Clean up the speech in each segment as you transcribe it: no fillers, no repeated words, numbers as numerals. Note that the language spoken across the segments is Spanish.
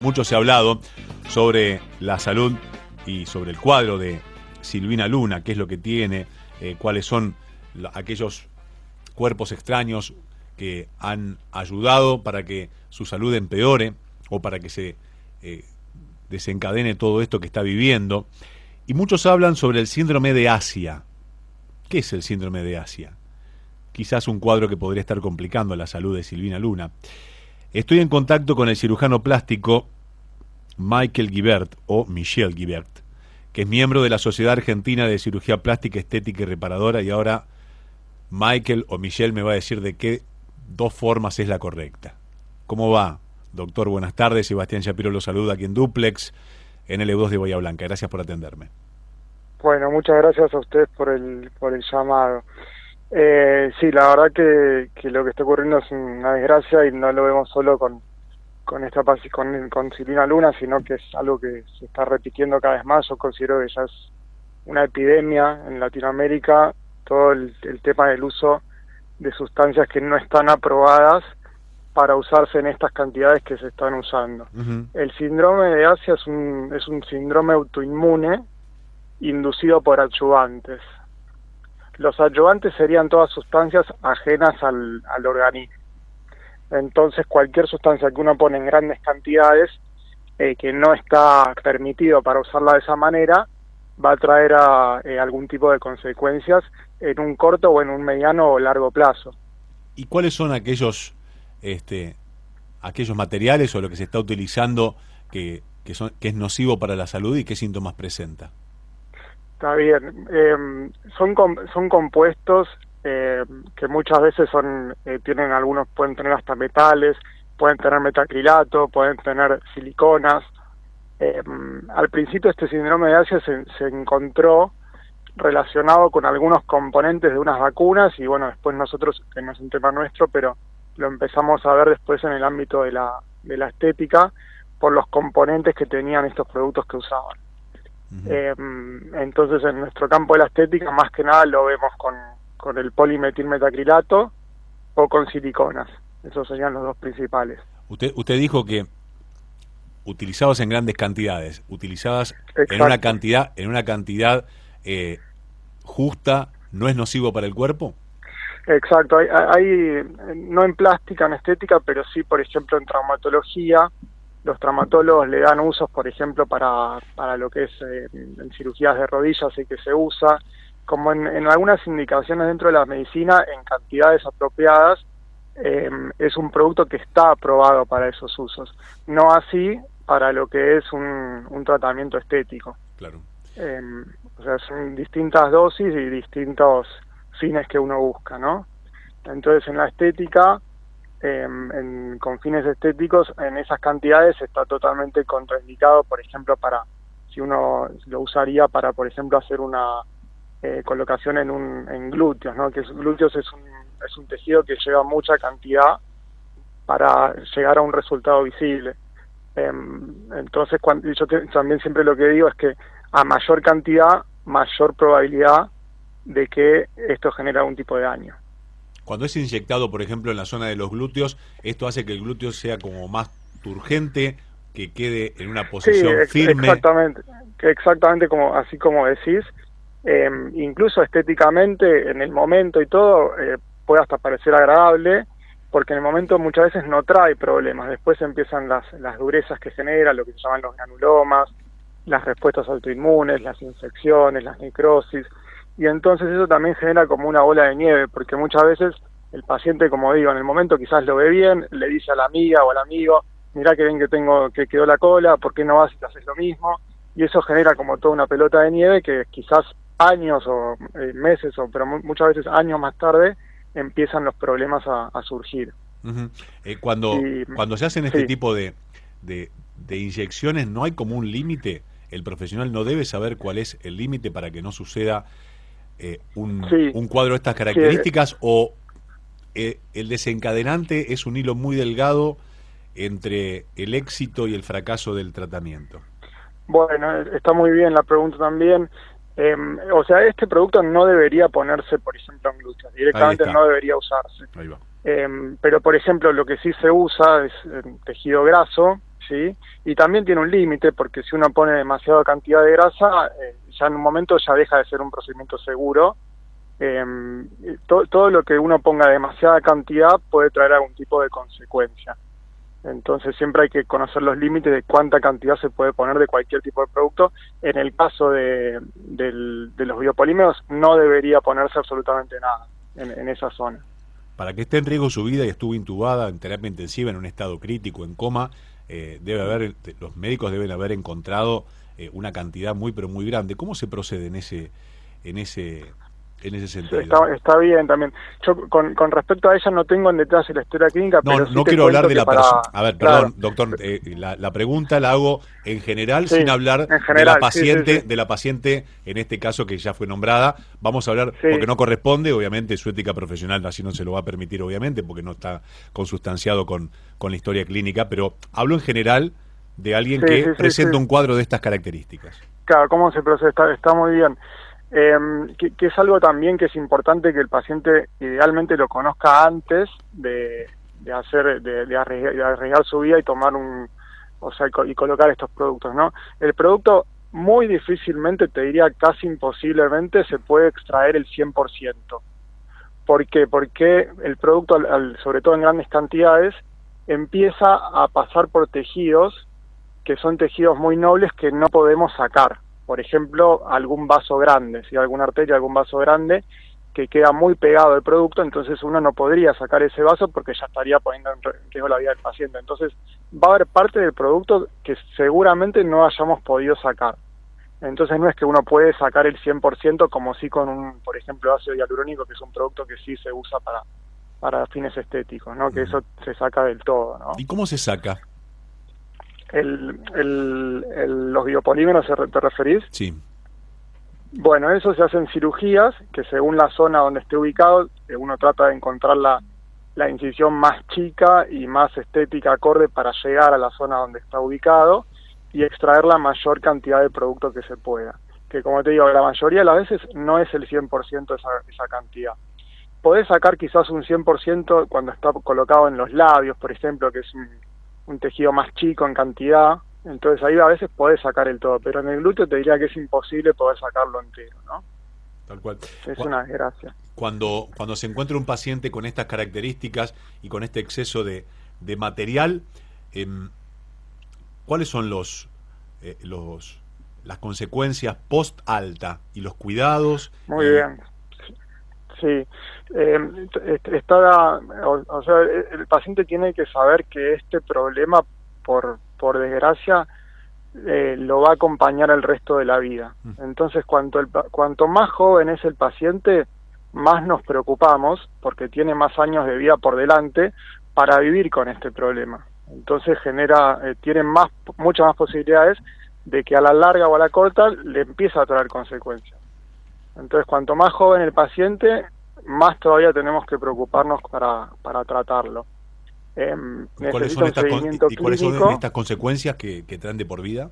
Mucho se ha hablado sobre la salud y sobre el cuadro de Silvina Luna, qué es lo que tiene, cuáles son aquellos cuerpos extraños que han ayudado para que su salud empeore o para que se desencadene todo esto que está viviendo. Y muchos hablan sobre el síndrome de Asia. ¿Qué es el síndrome de Asia? Quizás un cuadro que podría estar complicando la salud de Silvina Luna. Estoy en contacto con el cirujano plástico Michael Guibert, o Michel Guibert, que es miembro de la Sociedad Argentina de Cirugía Plástica, Estética y Reparadora, y ahora Michael o Michel me va a decir de qué dos formas es la correcta. ¿Cómo va, doctor? Buenas tardes. Sebastián Shapiro lo saluda aquí en Duplex, en L2 de Bahía Blanca. Gracias por atenderme. Bueno, muchas gracias a ustedes por el llamado. Sí, la verdad que lo que está ocurriendo es una desgracia y no lo vemos solo con Silvina Luna, sino que es algo que se está repitiendo cada vez más. Yo considero que ya es una epidemia en Latinoamérica, todo el tema del uso de sustancias que no están aprobadas para usarse en estas cantidades que se están usando. El síndrome de Asia es un síndrome autoinmune inducido por adyuvantes. Los adyuvantes serían todas sustancias ajenas al organismo. Entonces cualquier sustancia que uno pone en grandes cantidades que no está permitido para usarla de esa manera va a traer algún tipo de consecuencias en un corto o en un mediano o largo plazo. ¿Y cuáles son aquellos materiales o lo que se está utilizando que es nocivo para la salud y qué síntomas presenta? Está bien. Son compuestos que muchas veces tienen pueden tener hasta metales, pueden tener metacrilato, pueden tener siliconas. Al principio este síndrome de Asia se encontró relacionado con algunos componentes de unas vacunas y bueno, después nosotros, que no es un tema nuestro, pero lo empezamos a ver después en el ámbito de la estética por los componentes que tenían estos productos que usaban. Entonces en nuestro campo de la estética más que nada lo vemos con el polimetilmetacrilato o con siliconas. Esos serían los dos principales. Usted dijo que utilizados en grandes cantidades, utilizadas Exacto. en una cantidad justa, ¿no es nocivo para el cuerpo? Exacto, hay no en plástica, en estética, pero sí, por ejemplo, en traumatología. Los traumatólogos le dan usos, por ejemplo, para lo que es en cirugías de rodillas, y que se usa, como en algunas indicaciones dentro de la medicina, en cantidades apropiadas, es un producto que está aprobado para esos usos. No así para lo que es un tratamiento estético. Claro. O sea, son distintas dosis y distintos fines que uno busca, ¿no? Entonces, en la estética, con fines estéticos, en esas cantidades está totalmente contraindicado, por ejemplo, si uno lo usaría para, por ejemplo, hacer una colocación en glúteos, ¿no? Que glúteos es un tejido que lleva mucha cantidad para llegar a un resultado visible. Entonces, yo también siempre lo que digo es que a mayor cantidad, mayor probabilidad de que esto genere algún tipo de daño. Cuando es inyectado, por ejemplo, en la zona de los glúteos, ¿esto hace que el glúteo sea como más turgente, que quede en una posición firme? Exactamente así como decís. Incluso estéticamente, en el momento y todo, puede hasta parecer agradable, porque en el momento muchas veces no trae problemas. Después empiezan las durezas que genera, lo que se llaman los granulomas, las respuestas autoinmunes, las infecciones, las necrosis. Y entonces eso también genera como una bola de nieve, porque muchas veces el paciente, como digo, en el momento quizás lo ve bien, le dice a la amiga o al amigo, mirá que bien que quedó la cola, ¿por qué no vas y te haces lo mismo? Y eso genera como toda una pelota de nieve que quizás años o meses, pero muchas veces años más tarde, empiezan los problemas a surgir. Cuando se hacen este tipo de inyecciones, ¿no hay como un límite? ¿El profesional no debe saber cuál es el límite para que no suceda un cuadro de estas características? ¿O el desencadenante es un hilo muy delgado entre el éxito y el fracaso del tratamiento? Bueno, está muy bien la pregunta también. O sea, este producto no debería ponerse, por ejemplo, en glúteos. Directamente no debería usarse. Ahí va. Pero, por ejemplo, lo que sí se usa es tejido graso, ¿sí? Y también tiene un límite, porque si uno pone demasiada cantidad de grasa, ya en un momento ya deja de ser un procedimiento seguro. Todo lo que uno ponga demasiada cantidad puede traer algún tipo de consecuencia. Entonces siempre hay que conocer los límites de cuánta cantidad se puede poner de cualquier tipo de producto. En el caso de los biopolímeros no debería ponerse absolutamente nada en esa zona. Para que esté en riesgo su vida y estuvo intubada en terapia intensiva en un estado crítico, en coma, los médicos deben haber encontrado una cantidad muy pero muy grande. ¿Cómo se procede en ese sentido? Está bien también. Yo con respecto a ella no tengo en detalle la historia clínica, No, pero sí no te quiero cuento hablar de que la persona. A ver, perdón, claro, doctor, la pregunta la hago en general, sí, sin hablar en de la general, sí, sí, paciente, sí, en este caso que ya fue nombrada. Vamos a hablar, porque sí, no corresponde, obviamente, su ética profesional así no se lo va a permitir, obviamente, porque no está consustanciado con la historia clínica, pero hablo en general de alguien sí, que sí, sí, sí. presenta un cuadro de estas características. Claro, cómo se procesa, está muy bien. Que es algo también que es importante que el paciente idealmente lo conozca antes de arriesgar su vida y tomar y colocar estos productos, ¿no? El producto muy difícilmente, te diría casi imposiblemente, se puede extraer el 100%. ¿Por qué? Porque el producto, sobre todo en grandes cantidades, empieza a pasar por tejidos que son tejidos muy nobles que no podemos sacar. Por ejemplo, algún vaso grande, si alguna arteria, algún vaso grande que queda muy pegado al producto, entonces uno no podría sacar ese vaso porque ya estaría poniendo en riesgo la vida del paciente. Entonces va a haber parte del producto que seguramente no hayamos podido sacar. Entonces no es que uno puede sacar el 100% como si con por ejemplo, ácido hialurónico, que es un producto que sí se usa para fines estéticos, ¿no? Que eso se saca del todo, ¿no? ¿Y cómo se saca? Los biopolímeros, ¿te referís? Sí. Bueno, eso se hace en cirugías, que según la zona donde esté ubicado, uno trata de encontrar la incisión más chica y más estética acorde para llegar a la zona donde está ubicado y extraer la mayor cantidad de producto que se pueda. Que como te digo, la mayoría de las veces no es el 100% esa cantidad. Podés sacar quizás un 100% cuando está colocado en los labios, por ejemplo, que es un tejido más chico en cantidad, entonces ahí a veces podés sacar el todo, pero en el glúteo te diría que es imposible poder sacarlo entero, ¿no? Tal cual. Es una desgracia. Cuando se encuentra un paciente con estas características y con este exceso de material, ¿cuáles son las consecuencias post alta y los cuidados? Muy bien. Sí, o sea, el paciente tiene que saber que este problema, por desgracia, lo va a acompañar el resto de la vida. Entonces, cuanto más joven es el paciente, más nos preocupamos, porque tiene más años de vida por delante para vivir con este problema. Entonces tiene muchas más posibilidades de que a la larga o a la corta le empiece a traer consecuencias. Entonces, cuanto más joven el paciente, más todavía tenemos que preocuparnos para tratarlo. ¿Cuáles son estas consecuencias que traen de por vida?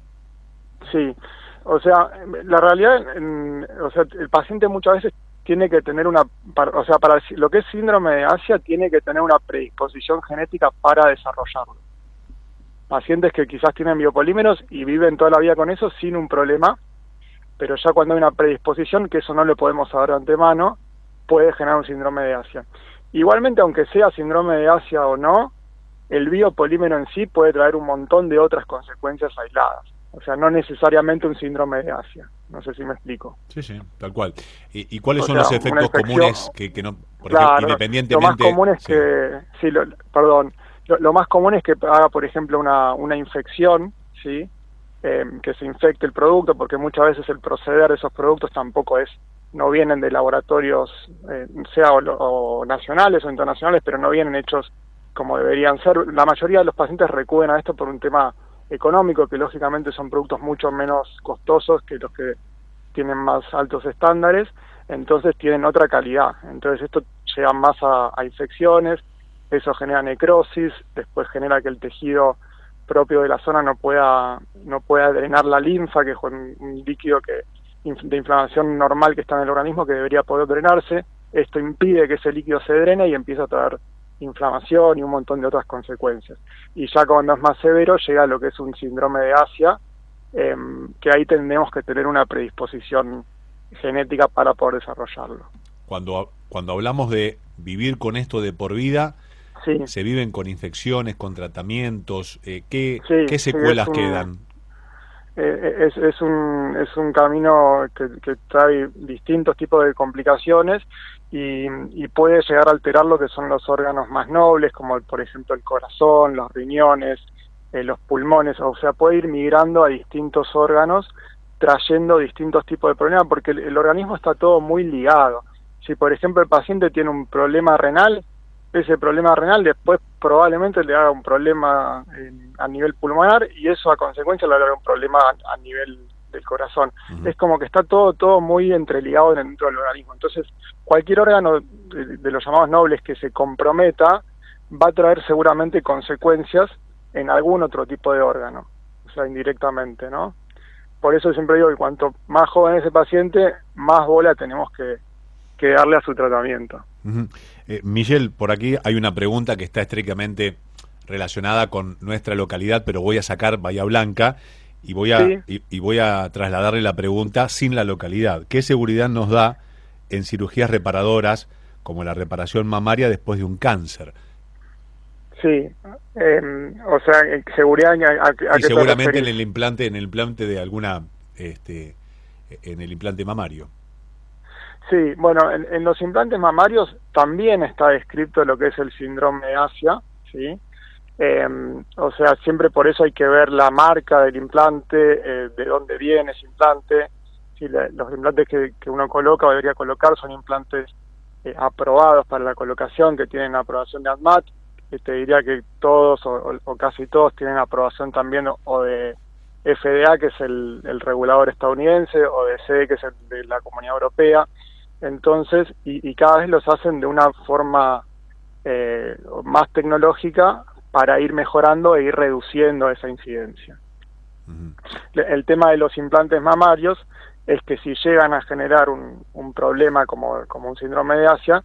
Sí, o sea, la realidad, el paciente muchas veces tiene que tener para lo que es síndrome de Asia, tiene que tener una predisposición genética para desarrollarlo. Pacientes que quizás tienen biopolímeros y viven toda la vida con eso sin un problema, pero ya cuando hay una predisposición, que eso no lo podemos saber de antemano, puede generar un síndrome de Asia. Igualmente, aunque sea síndrome de Asia o no, el biopolímero en sí puede traer un montón de otras consecuencias aisladas. O sea, no necesariamente un síndrome de Asia. No sé si me explico. Sí, sí, tal cual. ¿Y cuáles son los efectos comunes que no, por claro, ejemplo, independientemente? Lo más común es que, lo más común es que haga, por ejemplo, una infección, ¿sí? Que se infecte el producto, porque muchas veces el proceder de esos productos tampoco no vienen de laboratorios, sea o nacionales o internacionales, pero no vienen hechos como deberían ser. La mayoría de los pacientes recurren a esto por un tema económico, que lógicamente son productos mucho menos costosos que los que tienen más altos estándares, entonces tienen otra calidad. Entonces esto lleva más a infecciones, eso genera necrosis, después genera que el tejido propio de la zona no pueda drenar la linfa, que es un líquido de inflamación normal que está en el organismo, que debería poder drenarse. Esto impide que ese líquido se drene y empieza a traer inflamación y un montón de otras consecuencias. Y ya cuando es más severo llega lo que es un síndrome de Asia, que ahí tendremos que tener una predisposición genética para poder desarrollarlo. Cuando hablamos de vivir con esto de por vida, Sí. ¿se viven con infecciones, con tratamientos? ¿Qué Sí, secuelas quedan? Es un camino que trae distintos tipos de complicaciones y puede llegar a alterar lo que son los órganos más nobles, como por ejemplo el corazón, los riñones, los pulmones. O sea, puede ir migrando a distintos órganos, trayendo distintos tipos de problemas, porque el organismo está todo muy ligado. Si por ejemplo el paciente tiene un problema renal, ese problema renal después probablemente le haga un problema a nivel pulmonar, y eso a consecuencia le haga un problema a nivel del corazón. Uh-huh. Es como que está todo muy entreligado dentro del organismo. Entonces, cualquier órgano de los llamados nobles que se comprometa va a traer seguramente consecuencias en algún otro tipo de órgano, o sea, indirectamente, ¿no? Por eso siempre digo que cuanto más joven es el paciente, más bola tenemos que darle a su tratamiento. Uh-huh. Michelle, por aquí hay una pregunta que está estrictamente relacionada con nuestra localidad, pero voy a sacar Bahía Blanca y voy a trasladarle la pregunta sin la localidad. ¿Qué seguridad nos da en cirugías reparadoras como la reparación mamaria después de un cáncer? Sí, o sea, seguridad y seguramente en el implante de alguna, en el implante mamario. Sí, bueno, en los implantes mamarios también está descrito lo que es el síndrome de Asia, ¿sí? O sea, siempre por eso hay que ver la marca del implante, de dónde viene ese implante. Sí, los implantes que uno coloca o debería colocar son implantes aprobados para la colocación, que tienen aprobación de ANMAT. Te diría que todos o casi todos tienen aprobación también o de FDA, que es el regulador estadounidense, o de CE, que es el de la Comunidad Europea. Entonces, y cada vez los hacen de una forma más tecnológica para ir mejorando e ir reduciendo esa incidencia. Uh-huh. El tema de los implantes mamarios es que si llegan a generar un problema como un síndrome de Asia,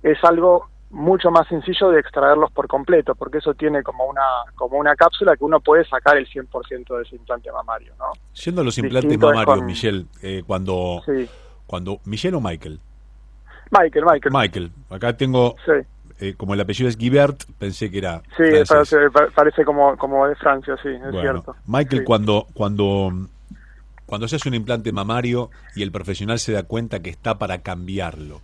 es algo mucho más sencillo de extraerlos por completo, porque eso tiene como una cápsula que uno puede sacar el 100% de ese implante mamario, ¿no? Yendo a los implantes mamarios, Michelle, cuando ¿Michelle o Michael? Michael. Acá tengo, como el apellido es Guibert, pensé que era francés. Parece como de Francia, sí, es cierto. Michael, sí. Cuando se hace un implante mamario y el profesional se da cuenta que está para cambiarlo, o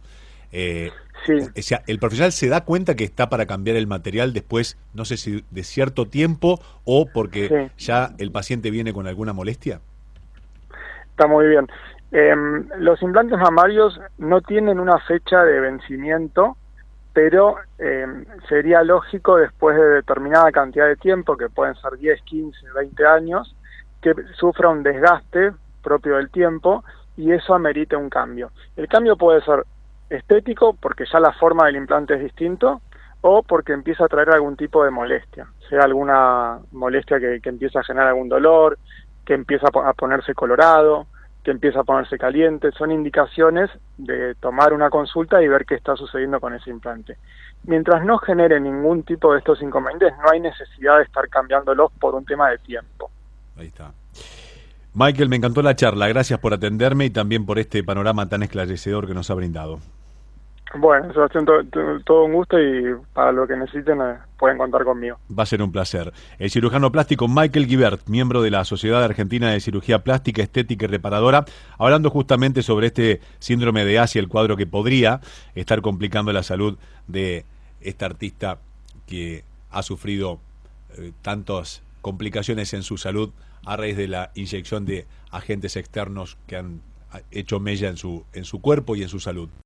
sea, el profesional se da cuenta que está para cambiar el material después, no sé si de cierto tiempo o porque ya el paciente viene con alguna molestia. Está muy bien. Los implantes mamarios no tienen una fecha de vencimiento, pero sería lógico después de determinada cantidad de tiempo, que pueden ser 10, 15, 20 años, que sufra un desgaste propio del tiempo y eso amerite un cambio. El cambio puede ser estético, porque ya la forma del implante es distinto, o porque empieza a traer algún tipo de molestia, sea alguna molestia que empieza a generar algún dolor, que empieza a ponerse colorado, que empieza a ponerse caliente. Son indicaciones de tomar una consulta y ver qué está sucediendo con ese implante. Mientras no genere ningún tipo de estos inconvenientes, no hay necesidad de estar cambiándolos por un tema de tiempo. Ahí está. Michael, me encantó la charla, gracias por atenderme y también por este panorama tan esclarecedor que nos ha brindado. Bueno, Sebastián, todo un gusto, y para lo que necesiten pueden contar conmigo. Va a ser un placer. El cirujano plástico Michael Guibert, miembro de la Sociedad Argentina de Cirugía Plástica, Estética y Reparadora, hablando justamente sobre este síndrome de Asia, el cuadro que podría estar complicando la salud de esta artista que ha sufrido tantas complicaciones en su salud a raíz de la inyección de agentes externos que han hecho mella en su cuerpo y en su salud.